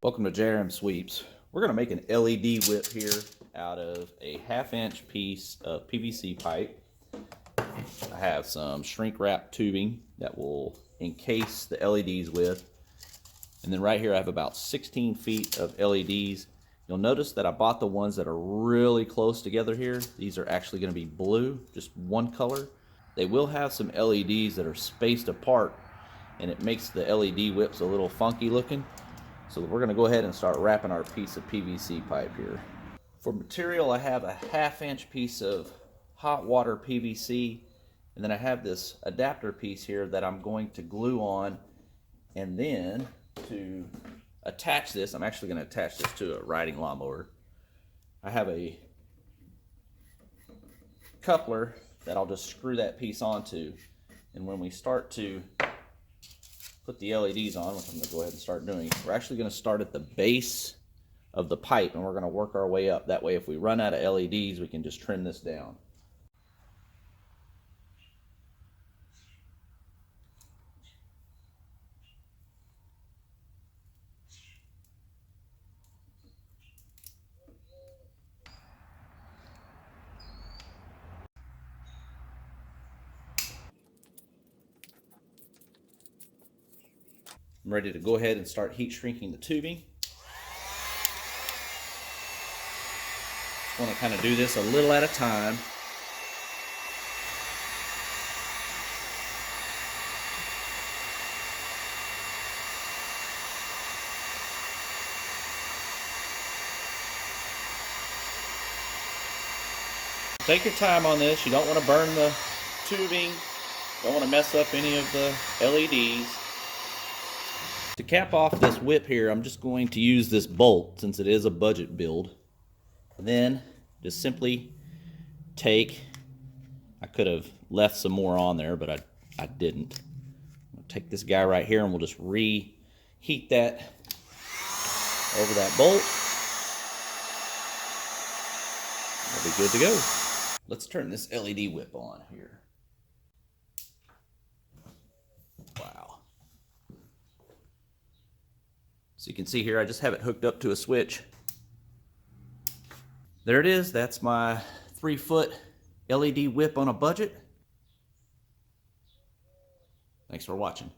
Welcome to JRMSweeps. We're going to make an LED whip here out of a 1/2-inch piece of PVC pipe. I have some shrink wrap tubing that will encase the LEDs with. And then right here I have about 16 feet of LEDs. You'll notice that I bought the ones that are really close together here. These are actually going to be blue, just one color. They will have some LEDs that are spaced apart, and it makes the LED whips a little funky looking. So we're going to go ahead and start wrapping our piece of PVC pipe here. For material, I have a 1/2-inch piece of hot water PVC, and then I have this adapter piece here that I'm going to glue on. And then to attach this, I'm actually going to attach this to a riding lawnmower. I have a coupler that I'll just screw that piece onto, and when we start to put the LEDs on, which I'm going to go ahead and start doing, we're actually going to start at the base of the pipe and we're going to work our way up. That way if we run out of LEDs, we can just trim this down. I'm ready to go ahead and start heat shrinking the tubing. Just want to kind of do this a little at a time. Take your time on this. You don't want to burn the tubing. Don't want to mess up any of the LEDs. To cap off this whip here, I'm just going to use this bolt since it is a budget build. And then just simply take, I could have left some more on there, but I didn't. I'll take this guy right here and we'll just reheat that over that bolt. We'll be good to go. Let's turn this LED whip on here. Wow. So you can see here, I just have it hooked up to a switch. There it is. That's my 3-foot LED whip on a budget. Thanks for watching.